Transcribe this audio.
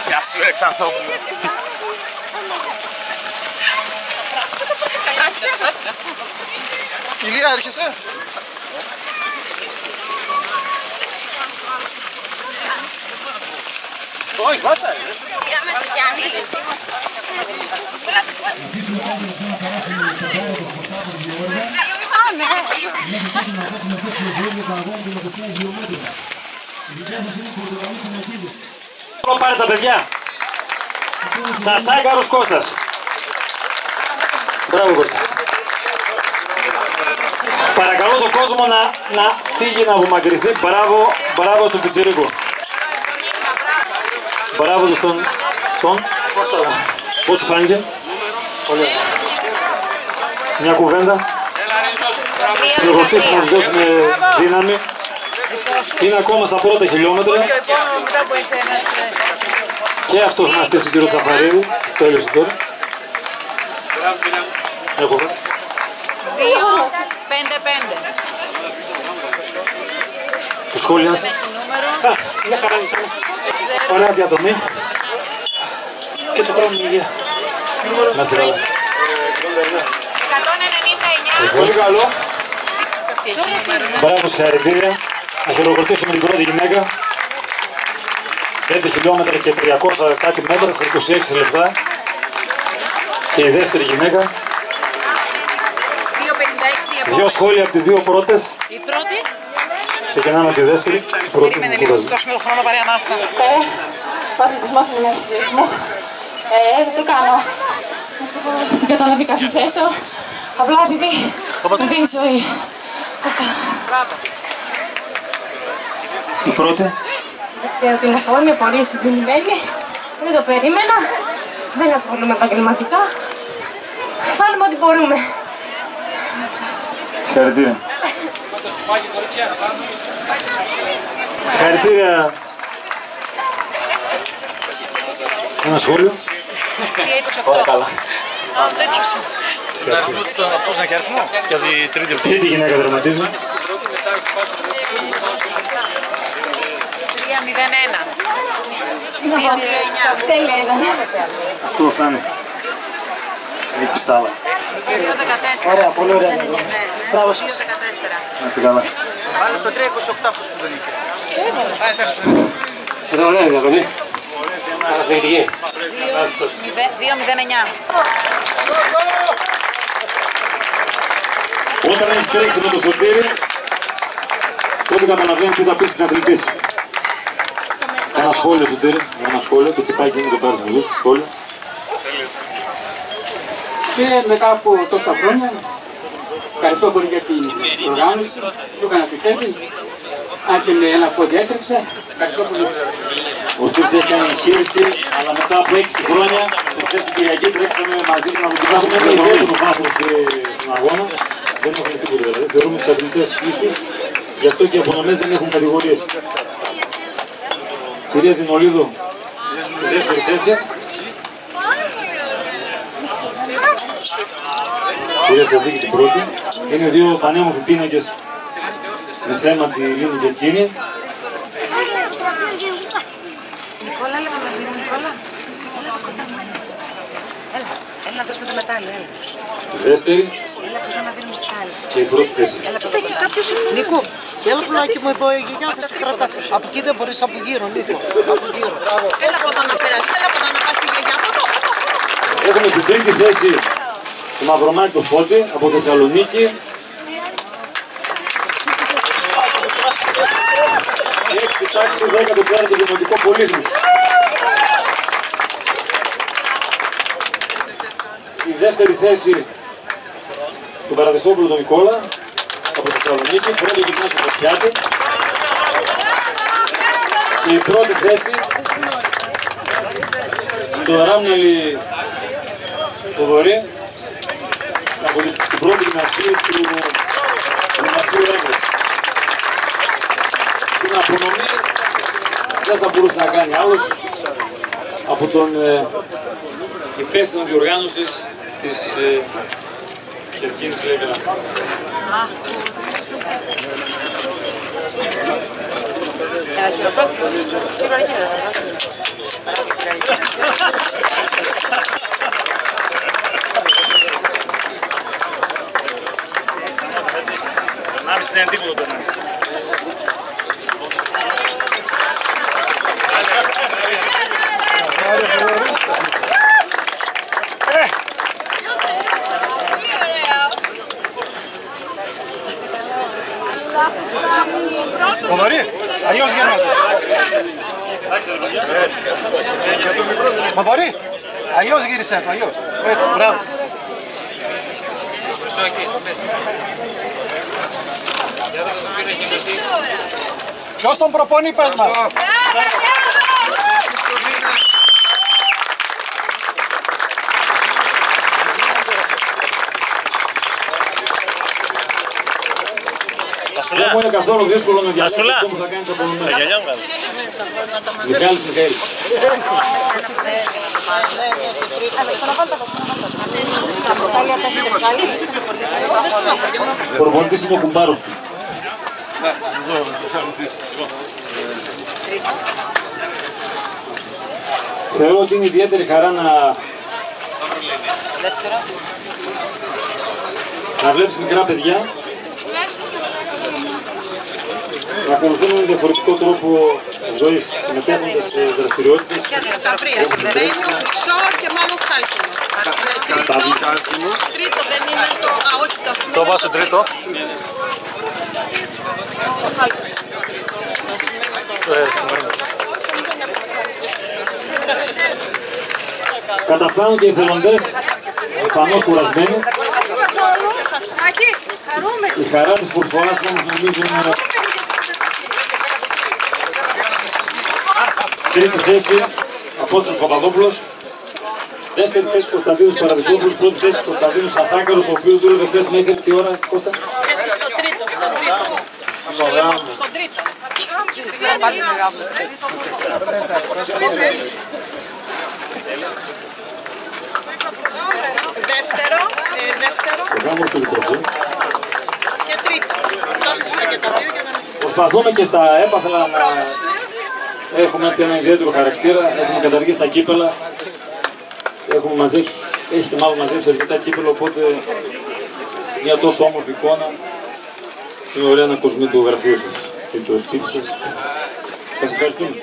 Γεια σου ρε Ξανθόπουλο. Ηλία, έρχεσαι? Όχι, πάτα. Σιγά με το Γιάννη. Πάρε τα παιδιά. Σασάκαρος Κώστας. Μπράβο Κώστα. Παρακαλώ τον κόσμο να φύγει, να απομακρυνθεί. Μπράβο στον Πιτσιρίκο. Μπράβο στον. Πώς σου φάνηκε? Πολύ. Μια κουβέντα. Να ρωτήσουμε να τους δώσουμε δύναμη. Είναι ακόμα στα πρώτα χιλιόμετρα. Και αυτός μαθητής του κύριο Τσαφαρίδη. Τέλειωσε τώρα. Έχω 2-5-5. το σχόλιασε. Μια χαρά είναι. Ωραία διαδομή. Και το χρόνο υγεία. Να είστε καλά. 199. Πολύ καλό. Μπράβο, συγχαρητήρια. Να χειροκροτήσουμε την πρώτη γυναίκα. 5 χιλιόμετρα και 300 κάτι μέτρα σε 26 λεπτά. Και η δεύτερη γυναίκα. 2,56 η Δύο σχόλια από τις δύο πρώτες. Η πρώτη. Ξεκινάμε τη δεύτερη. Περίμενε λίγο, του δώσουμε το χρόνο πάρει ανάσα. Ο αθλητισμός είναι μέρος της ζωής μου. Δεν το κάνω. Να σκοπό την καταλαβεί κάποιος έστω. Απλά επειδή μου δίνει ζωή. Αυτά. Η πρώτη. Δεν ξέρω τι να πω, είμαι πολύ συγκινημένη. Δεν το περίμενα. Δεν ασχολούμαι επαγγελματικά. Κάνουμε ό,τι μπορούμε. Συγχαρητήρια. Συγχαρητήρια. Ένα σχόλιο. 2,28. Καλά. Τέτοιος είναι. Αυτός είναι και αριθμό. Για τη τρίτη. Τρίτη γυναίκα δραματίζει. 3,01. Τέλεια ήταν. Αυτό φτάνει. Είναι πισάλα. 2,14. Ωραία, πολύ ωραία. Μπράβο σας. 2,14. Να είστε καλά. Βάλε το 3,28 αυτός που δεν είχε. Ήταν ωραία η διαδρομή. Καταπληκτική. 2,09. Όταν έχεις τρέξει με το Σωτήρι, τότε καταλαβαίνεις τι θα πεις στην αθλητής. Ένα σχόλιο Σωτήρι, ένα σχόλιο, το τσιπάκι είναι το πάρεις με ζούς, σχόλιο. Και μετά από τόσα χρόνια, ευχαριστώ πολύ για την οργάνωση, σου έκανα τη θέση, αν και με ένα πόδι έτρεξε, ευχαριστώ πολύ. Ο Στήρης έχει κάνει εγχείρηση, αλλά μετά από 6 χρόνια, χθες την Κυριακή τρέξαμε μαζί του να δοκιμάσουμε την ιδέα του βάθρου στον αγώνα. Δεν έχουμε τίποτα δηλαδή, θεωρούμε τους αθλητές ίσους, γι' αυτό και οι απονομές δεν έχουν κατηγορίες. Κυρία Ζηνολίδου, δεύτερη θέση. Κυρία Σαββίκη την πρώτη. Είναι δύο πανέμορφοι πίνακες με θέμα τη Λίνη και εκείνη. Νικόλα, έλεγα μαζί μου, Νικόλα. Έλα να δώσουμε το μετάλλιο, έλα. Η δεύτερη Έλα που να δίνουμε μετάλλιο. και η πρώτη θέση. Κοίτα, έχει κάποιος Νίκο, και έλα πουλάκι μου εδώ, η γιαγιά θα σε κρατά. Από εκεί δεν μπορείς, από γύρω, Νίκο. Από γύρω. Έλα από εδώ να περάσεις, έλα από εδώ να πας στη γιαγιά, από εδώ. Έχουμε στην τρίτη θέση το Μαυρομάτι το Φώτη από Θεσσαλονίκη. Και έκτη τάξη 14ο Δημοτικό Πολύχνης. Η δεύτερη θέση στον Παραδεισόπουλο τον Νικόλα από Θεσσαλονίκη, πρώτο γυμνάσιο Πασιάτη. Και η πρώτη θέση στον Ράμνελη Θοδωρή από την πρώτη γυμνασίου του Γυμνασίου Ρέμπρες. Την απονομή δεν θα μπορούσε να κάνει άλλος από τον υπεύθυνο διοργάνωσης της Κερκίνης Λέγκρα. Ανάμιση δεν είναι τίποτα το ανάμιση. Θοδωρή, αλλιώς γέρνατε. Θοδωρή, αλλιώς γύρισε το, αλλιώς. Έτσι, μπράβο. Ποιος τον προπονεί, πες μας. Δεν μου είναι καθόλου δύσκολο να διαλέξω αυτό που θα κάνεις από εμένα. Μιχάλης Μιχαήλ. Ο προπονητής είναι ο κουμπάρος του. Θεωρώ ότι είναι ιδιαίτερη χαρά να βλέπεις μικρά παιδιά να ακολουθούν έναν διαφορετικό τρόπο ζωής, συμμετέχοντας σε δραστηριότητες. Τρίτο δεν είναι το... Α, όχι το σήμερα. Το βάζω τρίτο. Καταφθάνουν και οι θελοντές, προφανώς κουρασμένοι. Η χαρά της προφοράς όμως νομίζω είναι... Τρίτη θέση, Απόστολος Παπαδόπουλος. Δεύτερη θέση, Κωνσταντίνος Παραδεισόπουλος. Πρώτη θέση, Κωνσταντίνος Σασάκαρος, ο οποίος δούλευε χθες μέχρι τι ώρα, Κώστα? Στο τρίτο. Δεύτερο. Το γάμο του Λιτροφού. Και τρίτο. Δώστε και τα δύο για να μην... Προσπαθούμε και στα έπαθλα να έχουμε έτσι ένα ιδιαίτερο χαρακτήρα. Έχουμε καταργήσει τα κύπελα. Έχετε μάλλον μαζέψει αρκετά κύπελα, οπότε μια τόσο όμορφη εικόνα είναι ωραία να ακούσουμε το γραφείο σας και το σπίτι σας. Σας ευχαριστούμε.